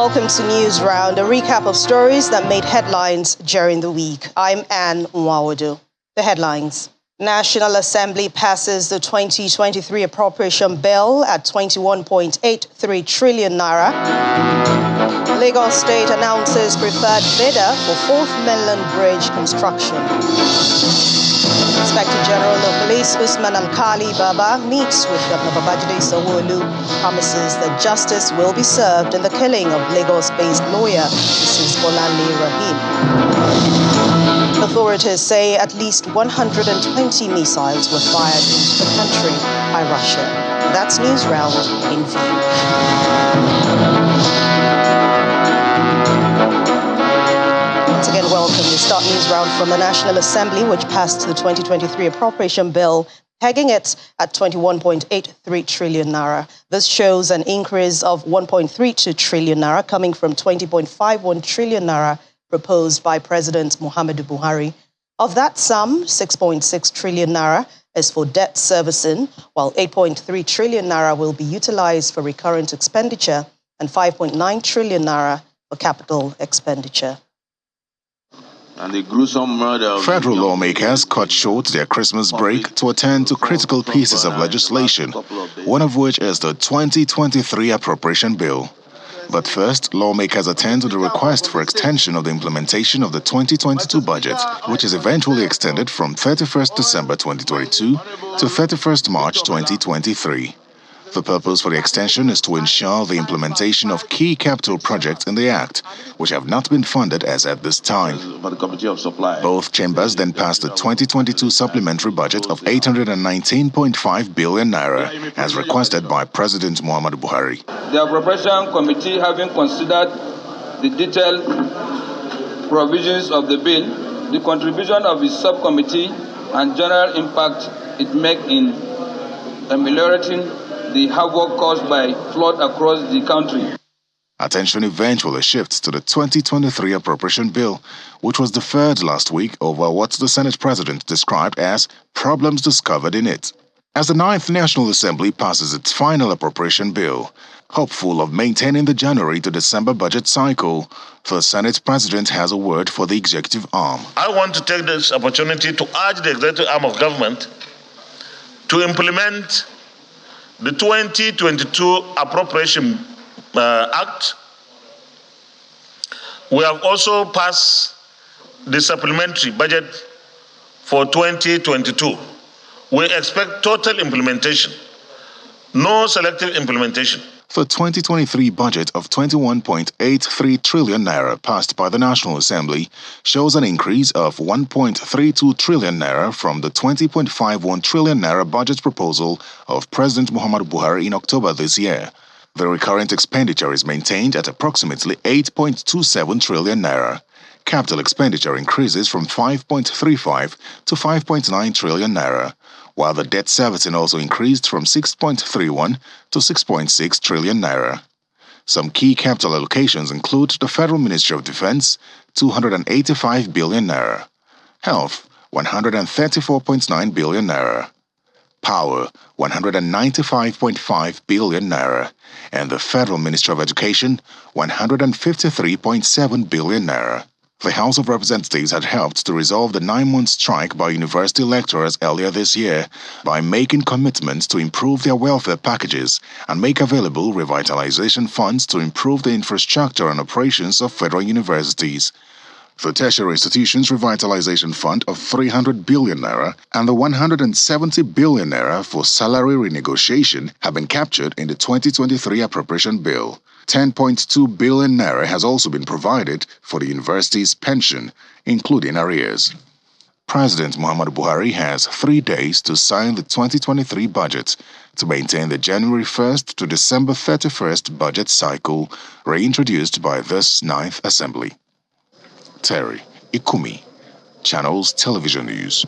Welcome to News Round, a recap of stories that made headlines during the week. I'm Anne Nwawodo. The headlines. National Assembly passes the 2023 appropriation bill at 21.83 trillion naira. Lagos State announces preferred bidder for 4th Mainland Bridge construction. Inspector General of Police Usman Alkali Baba meets with Governor Babajide Sanwo-Olu, promises that justice will be served in the killing of Lagos-based lawyer Mrs. Bolanle Raheem. Authorities say at least 120 missiles were fired into the country by Russia. That's News Round in view. Once again, welcome. We start News Round from the National Assembly, which passed the 2023 appropriation bill, pegging it at 21.83 trillion naira. This shows an increase of 1.32 trillion naira coming from 20.51 trillion naira proposed by President Muhammadu Buhari. Of that sum, 6.6 trillion naira is for debt servicing, while 8.3 trillion naira will be utilized for recurrent expenditure and 5.9 trillion naira for capital expenditure. And the gruesome murder. Federal lawmakers cut short their Christmas break to attend to critical pieces of legislation, one of which is the 2023 appropriation bill. But first, lawmakers attend to the request for extension of the implementation of the 2022 budget, which is eventually extended from 31st December 2022 to 31st March 2023. The purpose for the extension is to ensure the implementation of key capital projects in the Act, which have not been funded as at this time. Both chambers then passed the 2022 supplementary budget of 819.5 billion naira, as requested by President Muhammadu Buhari. The Appropriation Committee, having considered the detailed provisions of the bill, the contribution of the subcommittee, and general impact it makes in ameliorating the havoc caused by flood across the country. Attention eventually shifts to the 2023 appropriation bill, which was deferred last week over what the Senate President described as problems discovered in it. As the 9th National Assembly passes its final appropriation bill, hopeful of maintaining the January to December budget cycle, the Senate President has a word for the executive arm. I want to take this opportunity to urge the executive arm of government to implement the 2022 Appropriation Act. We have also passed the supplementary budget for 2022. We expect total implementation, no selective implementation. The 2023 budget of 21.83 trillion naira passed by the National Assembly shows an increase of 1.32 trillion naira from the 20.51 trillion naira budget proposal of President Muhammadu Buhari in October this year. The recurrent expenditure is maintained at approximately 8.27 trillion naira. Capital expenditure increases from 5.35 to 5.9 trillion naira, while the debt servicing also increased from 6.31 to 6.6 trillion naira. Some key capital allocations include the Federal Ministry of Defense, 285 billion naira, Health, 134.9 billion naira, Power, 195.5 billion naira, and the Federal Ministry of Education, 153.7 billion naira. The House of Representatives had helped to resolve the 9-month strike by university lecturers earlier this year by making commitments to improve their welfare packages and make available revitalization funds to improve the infrastructure and operations of federal universities. The Tertiary Institutions Revitalization Fund of 300 billion naira and the 170 billion naira for salary renegotiation have been captured in the 2023 appropriation bill. 10.2 billion naira has also been provided for the university's pension, including arrears. President Muhammadu Buhari has 3 days to sign the 2023 budget to maintain the January 1st to December 31st budget cycle reintroduced by this 9th Assembly. Terry Ikumi, Channels Television News.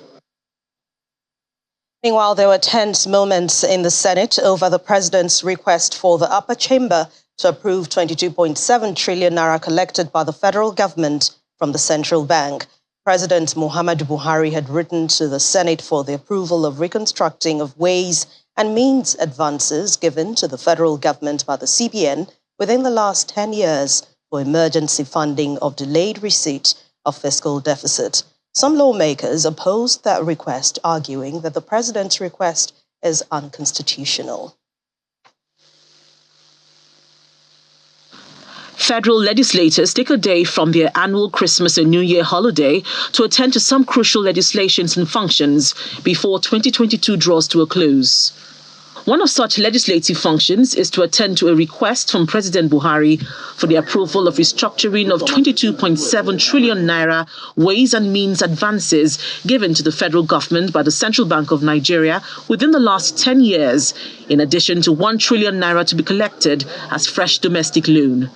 Meanwhile, there were tense moments in the Senate over the president's request for the upper chamber to approve 22.7 trillion naira collected by the federal government from the central bank. President Muhammadu Buhari had written to the Senate for the approval of reconstructing of ways and means advances given to the federal government by the CBN within the last 10 years for emergency funding of delayed receipt of fiscal deficit. Some lawmakers opposed that request, arguing that the president's request is unconstitutional. Federal legislators take a day from their annual Christmas and New Year holiday to attend to some crucial legislations and functions before 2022 draws to a close. One of such legislative functions is to attend to a request from President Buhari for the approval of restructuring of 22.7 trillion naira ways and means advances given to the federal government by the Central Bank of Nigeria within the last 10 years, in addition to 1 trillion naira to be collected as fresh domestic loan.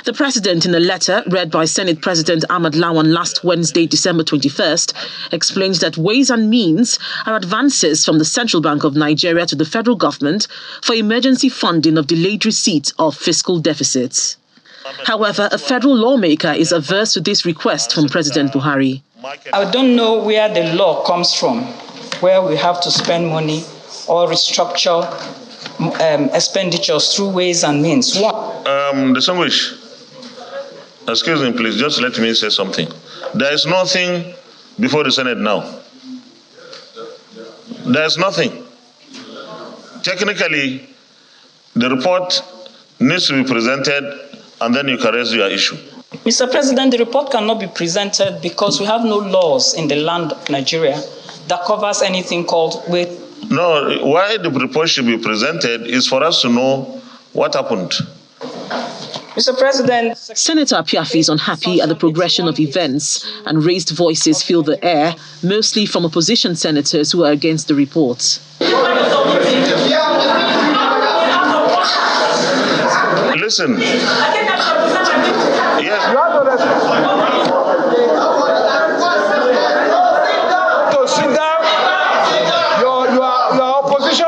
The President, in a letter read by Senate President Ahmad Lawan last Wednesday, December 21st, explains that ways and means are advances from the Central Bank of Nigeria to the federal government for emergency funding of delayed receipt of fiscal deficits. However, a federal lawmaker is averse to this request from President Buhari. I don't know where the law comes from, where we have to spend money or restructure expenditures through ways and means. Distinguished, excuse me, please, just let me say something. There is nothing before the Senate now. There is nothing. Technically, the report needs to be presented and then you can raise your issue. Mr. President, the report cannot be presented because we have no laws in the land of Nigeria that covers anything called weight. No, why the report should be presented is for us to know what happened. Mr. President, Senator Apiafi is unhappy at the progression of events, and raised voices fill the air, mostly from opposition senators who are against the report. Listen. Yes. To sit down, your opposition.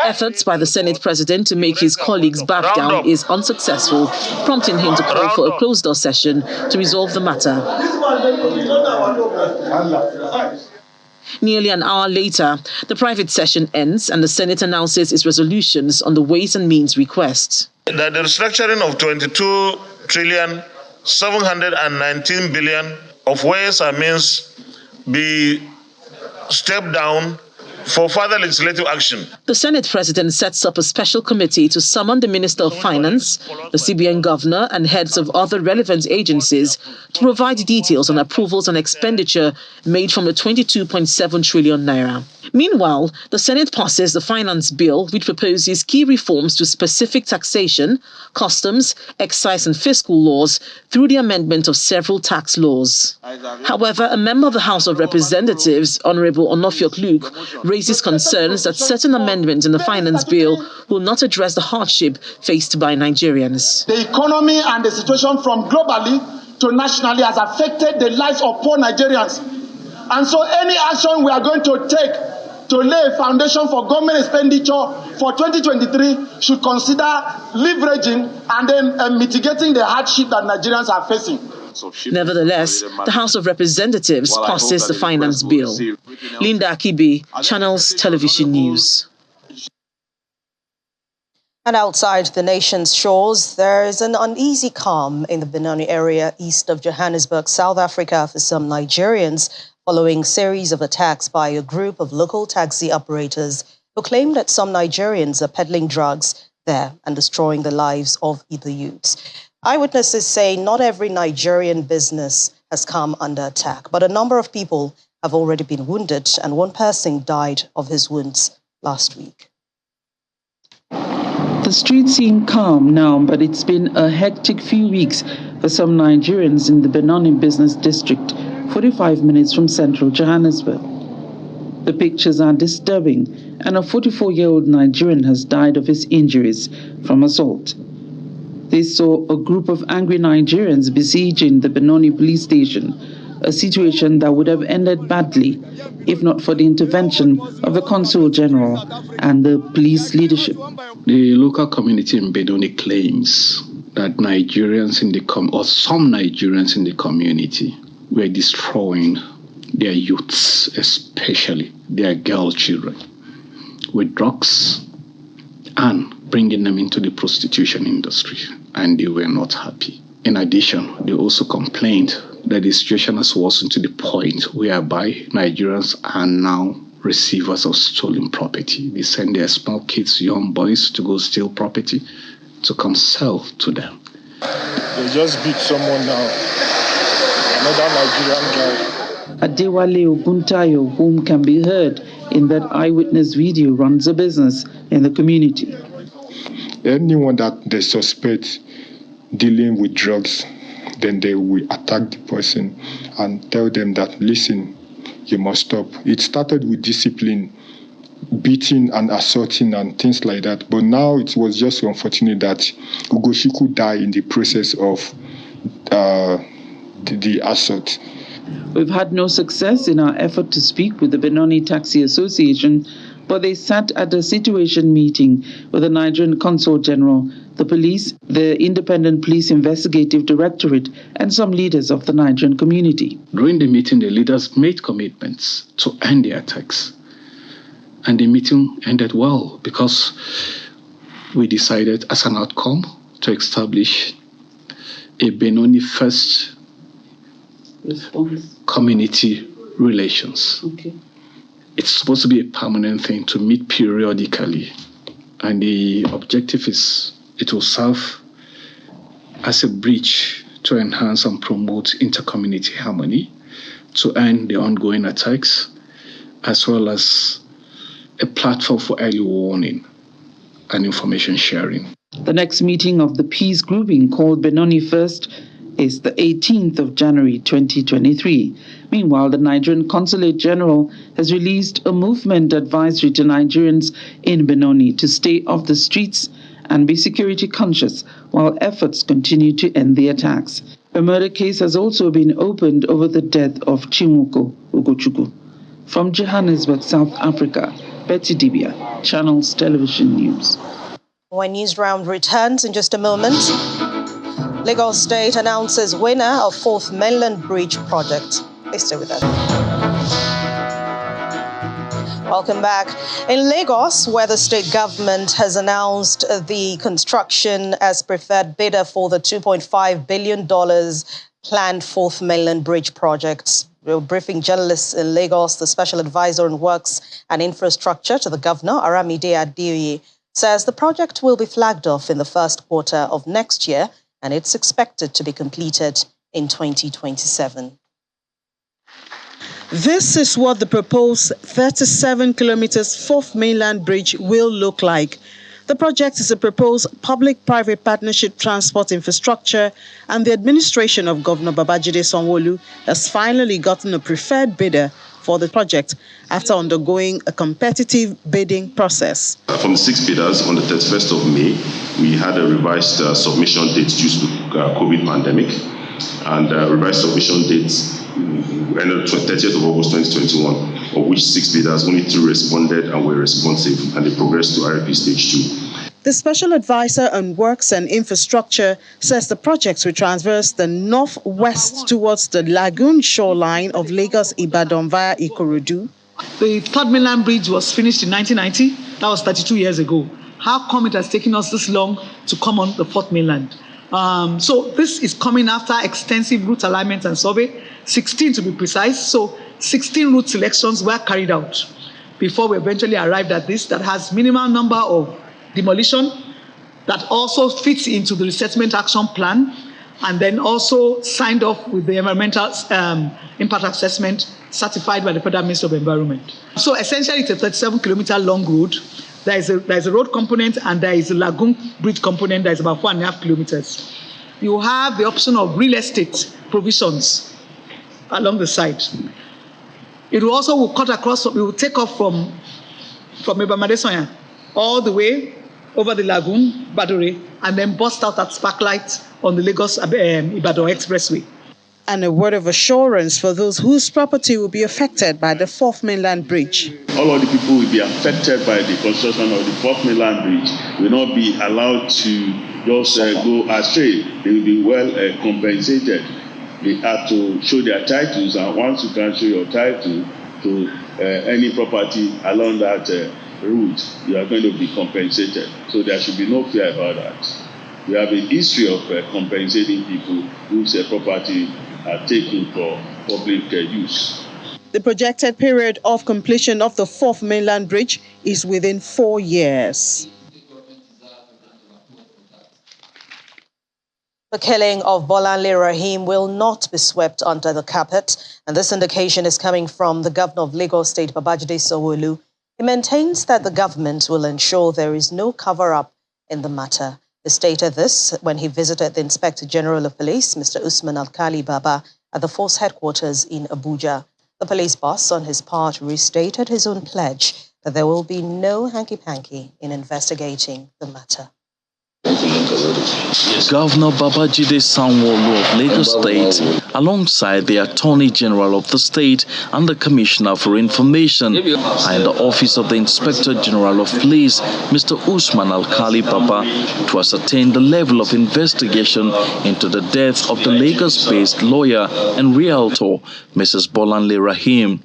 Efforts by the Senate President to make his colleagues back down is unsuccessful, prompting him to call for a closed-door session to resolve the matter. Nearly an hour later, the private session ends and the Senate announces its resolutions on the Ways and Means request. That the restructuring of 22 trillion 719 billion of ways and means be stepped down for further legislative action. The Senate President sets up a special committee to summon the Minister of Finance, the CBN Governor, and heads of other relevant agencies to provide details on approvals and expenditure made from the 22.7 trillion naira. Meanwhile, the Senate passes the Finance Bill, which proposes key reforms to specific taxation, customs, excise and fiscal laws through the amendment of several tax laws. However, a member of the House of Representatives, Honorable Onofiok Luke, raises concerns that certain amendments in the Finance Bill will not address the hardship faced by Nigerians. The economy and the situation from globally to nationally has affected the lives of poor Nigerians. And so any action we are going to take to lay a foundation for government expenditure for 2023 should consider leveraging and then mitigating the hardship that Nigerians are facing. Nevertheless, the House of Representatives passes the Finance Bill. Linda Akibi, Channels Television News. And outside the nation's shores, there is an uneasy calm in the Benoni area east of Johannesburg, South Africa, for some Nigerians, following a series of attacks by a group of local taxi operators who claim that some Nigerians are peddling drugs there and destroying the lives of the youths. Eyewitnesses say not every Nigerian business has come under attack, but a number of people have already been wounded, and one person died of his wounds last week. The streets seem calm now, but it's been a hectic few weeks for some Nigerians in the Benoni Business District, 45 minutes from central Johannesburg. The pictures are disturbing, and a 44-year-old Nigerian has died of his injuries from assault. They saw a group of angry Nigerians besieging the Benoni police station, a situation that would have ended badly if not for the intervention of the Consul General and the police leadership. The local community in Benoni claims that Nigerians or some Nigerians in the community were destroying their youths, especially their girl children, with drugs and bringing them into the prostitution industry, and they were not happy. In addition, they also complained that the situation has worsened to the point whereby Nigerians are now receivers of stolen property. They send their small kids, young boys, to go steal property to come sell to them. They just beat someone now. Another Nigerian guy. Adewale Oguntayo, whom can be heard in that eyewitness video, runs a business in the community. Anyone that they suspect dealing with drugs, then they will attack the person and tell them that, listen, you must stop. It started with discipline, beating and assaulting and things like that. But now it was just unfortunate that Ugoshiku died in the process of the assault. We've had no success in our effort to speak with the Benoni Taxi Association, but they sat at a situation meeting with the Nigerian Consul General, the police, the Independent Police Investigative Directorate, and some leaders of the Nigerian community. During the meeting, the leaders made commitments to end the attacks. And the meeting ended well because we decided as an outcome to establish a Benoni first community relations. Okay. It's supposed to be a permanent thing to meet periodically. And the objective is it will serve as a bridge to enhance and promote inter-community harmony, to end the ongoing attacks, as well as a platform for early warning and information sharing. The next meeting of the peace grouping, called Benoni First, is the 18th of January 2023. Meanwhile, the Nigerian Consulate General has released a movement advisory to Nigerians in Benoni to stay off the streets and be security conscious while efforts continue to end the attacks. A murder case has also been opened over the death of Chinwoko Ugochukwu. From Johannesburg, South Africa, Betty Dibia, Channels Television News. When News Round returns in just a moment, Lagos State announces winner of 4th Mainland Bridge project. Please stay with us. Welcome back. In Lagos, where the state government has announced the construction as preferred bidder for the $2.5 billion planned 4th Mainland Bridge project. We're briefing journalists in Lagos, the Special Advisor on Works and Infrastructure to the Governor, Aramide Adeoye, says the project will be flagged off in the first quarter of next year, and it's expected to be completed in 2027. This is what the proposed 37 kilometers 4th Mainland Bridge will look like. The project is a proposed public-private partnership transport infrastructure, and the administration of Governor Babajide Sanwo-Olu has finally gotten a preferred bidder for the project after undergoing a competitive bidding process. From the 6 bidders on the 31st of May, we had a revised submission date due to the COVID pandemic, and revised submission dates ended 30th of August 2021, of which 6 bidders, only 2 responded and were responsive, and they progressed to RFP stage 2. The Special Advisor on Works and Infrastructure says the projects will traverse the northwest towards the lagoon shoreline of Lagos-Ibadan via Ikorodu. The 3rd Mainland Bridge was finished in 1990. That was 32 years ago. How come it has taken us this long to come on the 4th Mainland? So this is coming after extensive route alignment and survey, 16 to be precise. So 16 route selections were carried out before we eventually arrived at this that has minimal number of demolition, that also fits into the resettlement action plan, and then also signed off with the environmental impact assessment certified by the Federal Ministry of Environment. So essentially it's a 37-kilometer long road. There is a road component and there is a lagoon bridge component that is about 4.5 kilometers. You have the option of real estate provisions along the side. It will also cut across, it will take off from Ibamadesoya all the way over the lagoon, Badore, and then bust out at Sparklight on the Lagos-Ibadan Expressway. And a word of assurance for those whose property will be affected by the 4th Mainland Bridge. All of the people will be affected by the construction of the 4th Mainland Bridge will not be allowed to just go astray. They will be well compensated. They have to show their titles, and once you can show your title to any property along that route, you are going to be compensated. So there should be no fear about that. We have a history of compensating people whose property are taken for public use. The projected period of completion of the 4th Mainland Bridge is within 4 years. The killing of Bolanle Raheem will not be swept under the carpet, and this indication is coming from the governor of Lagos State, Babajide Sanwo-Olu. He maintains that the government will ensure there is no cover-up in the matter. He stated this when he visited the Inspector General of Police, Mr. Usman Alkali Baba, at the force headquarters in Abuja. The police boss, on his part, restated his own pledge that there will be no hanky-panky in investigating the matter. Governor Babajide Sanwo-Olu of Lagos State, alongside the Attorney General of the state and the Commissioner for Information, are in the office of the Inspector General of Police, Mr. Usman Alkali Baba, to ascertain the level of investigation into the death of the Lagos-based lawyer and realtor, Mrs. Bolanle Raheem.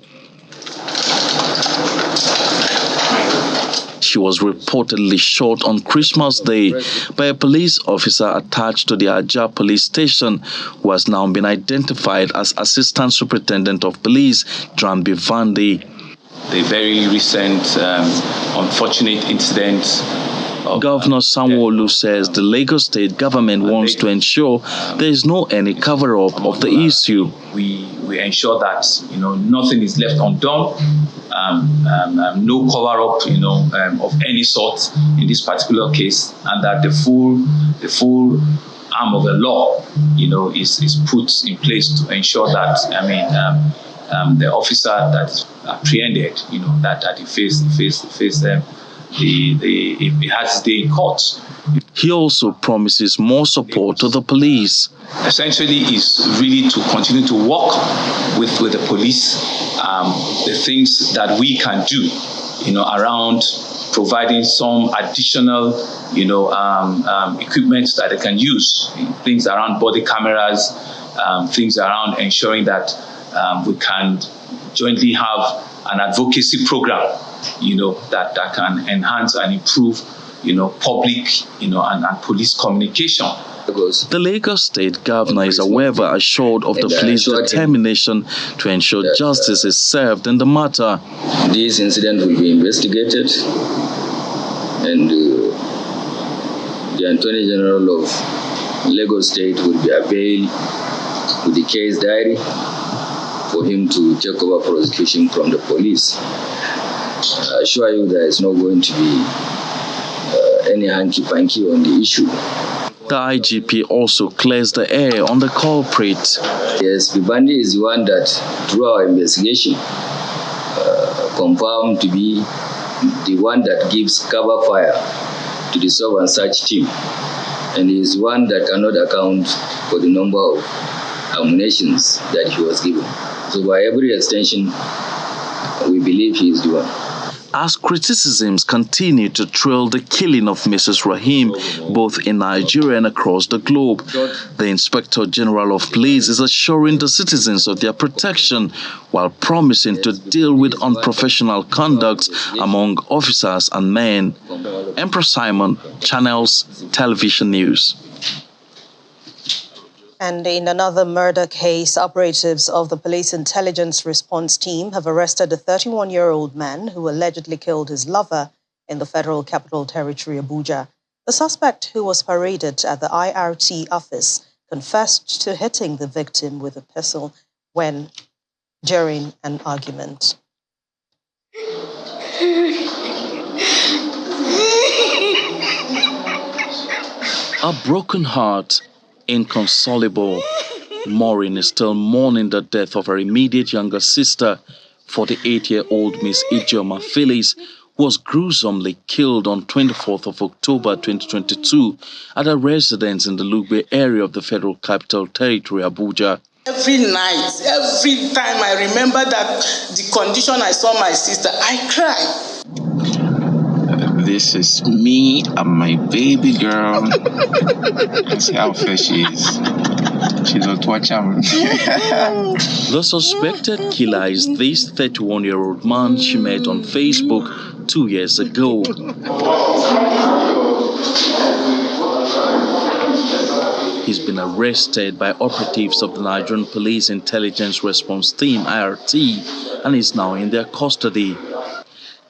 She was reportedly shot on Christmas Day by a police officer attached to the Ajah police station, who has now been identified as Assistant Superintendent of Police, Drambi Vandi. The very recent unfortunate incident. Governor Sanwo-Olu says the Lagos state government wants to ensure there is no any cover-up of the issue. We ensure that nothing is left undone, no cover-up of any sort in this particular case, and that the full arm of the law is put in place to ensure that the officer that is apprehended that he face he has his day in court. He also promises more support to the police. Essentially, is really to continue to work with the police, the things that we can do, around providing some additional, equipment that they can use, things around body cameras, things around ensuring that we can jointly have an advocacy program, that can enhance and improve, public, and police communication. The Lagos State Governor is however assured of the police determination to ensure justice is served in the matter. This incident will be investigated, and the Attorney General of Lagos State will be availed with the case diary for him to take over prosecution from the police. I assure you there is not going to be any hanky-panky on the issue. The IGP also clears the air on the culprit. Yes, Bibandi is the one that, through our investigation, confirmed to be the one that gives cover fire to the serve and search team. And he is one that cannot account for the number of ammunitions that he was given. So by every extension, we believe he is the one. As criticisms continue to trail the killing of Mrs. Raheem, both in Nigeria and across the globe, the Inspector General of Police is assuring the citizens of their protection while promising to deal with unprofessional conduct among officers and men. Emperor Simon, Channels Television News. And in another murder case, operatives of the Police Intelligence Response Team have arrested a 31-year-old man who allegedly killed his lover in the Federal Capital Territory, Abuja. The suspect, who was paraded at the IRT office, confessed to hitting the victim with a pistol during an argument. A broken heart, inconsolable. Maureen is still mourning the death of her immediate younger sister, 48-year-old Miss Ijeoma Phyllis, who was gruesomely killed on 24th of October 2022 at a residence in the Lugbe area of the Federal Capital Territory, Abuja. Every night, every time I remember that the condition I saw my sister, I cry. This is me and my baby girl. See how fair she is. She's a torture. The suspected killer is this 31-year-old man she met on Facebook, 2 years ago. He's been arrested by operatives of the Nigerian Police Intelligence Response Team, IRT, and is now in their custody.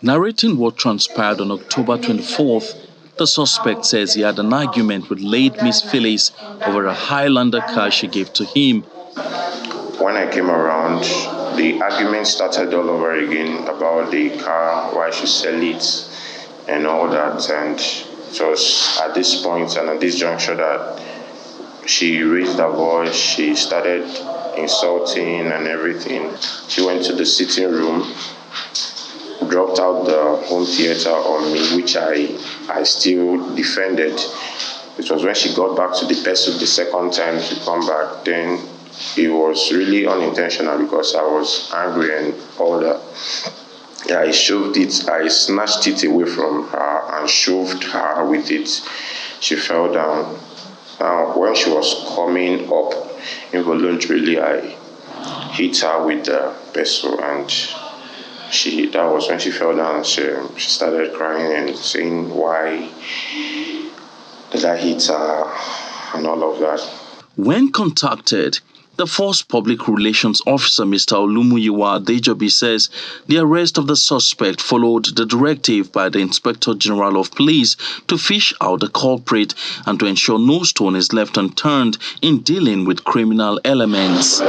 Narrating what transpired on October 24th, the suspect says he had an argument with late Miss Phyllis over a Highlander car she gave to him. When I came around, the argument started all over again about the car, why she sell it, and all that. And it was at this point and at this juncture that she raised her voice, she started insulting and everything. She went to the sitting room, dropped out the home theater on me, which I still defended. It was when she got back to the pursuit the second time to come back, then it was really unintentional because I was angry and all that. Yeah, I shoved it, I snatched it away from her and shoved her with it. She fell down. Now, when she was coming up, involuntarily I hit her with the pestle, and that was when she fell down. She started crying and saying, "Why did I hit her?" and all of that. When contacted, the Force Public Relations Officer, Mr. Olumuyiwa Adejobi, says the arrest of the suspect followed the directive by the Inspector General of Police to fish out the culprit and to ensure no stone is left unturned in dealing with criminal elements.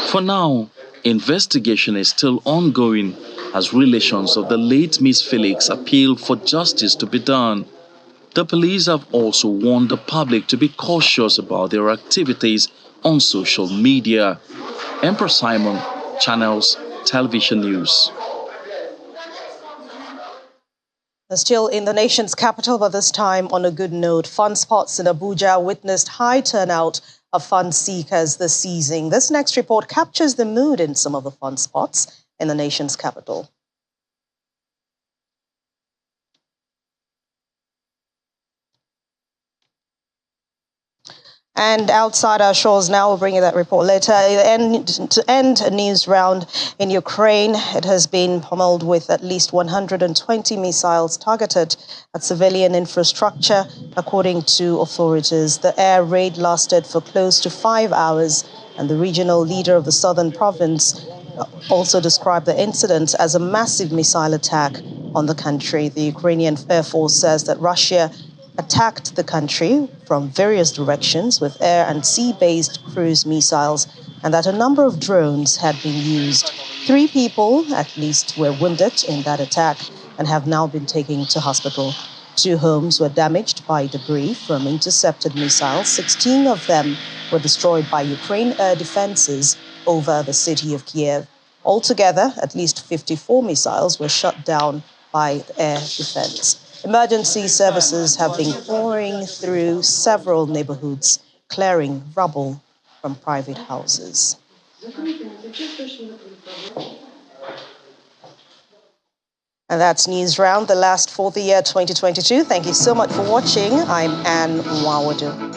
For now, investigation is still ongoing as relations of the late Miss Felix appeal for justice to be done. The police have also warned the public to be cautious about their activities on social media. Emperor Simon, Channels Television News. Still in the nation's capital, but this time on a good note, fun spots in Abuja witnessed high turnout of fun seekers this season. This next report captures the mood in some of the fun spots in the nation's capital. And outside our shores now, we'll bring you that report later. To end a news round in Ukraine, it has been pummeled with at least 120 missiles targeted at civilian infrastructure, according to authorities. The air raid lasted for close to 5 hours, and the regional leader of the southern province also described the incident as a massive missile attack on the country. The Ukrainian Air Force says that Russia attacked the country from various directions with air and sea-based cruise missiles, and that a number of drones had been used. 3 people, at least, were wounded in that attack and have now been taken to hospital. 2 homes were damaged by debris from intercepted missiles. 16 of them were destroyed by Ukraine air defenses over the city of Kiev. Altogether, at least 54 missiles were shot down by the air defense. Emergency services have been pouring through several neighborhoods, clearing rubble from private houses. And that's News Round, the last for the year 2022. Thank you so much for watching. I'm Anne Mwawadu.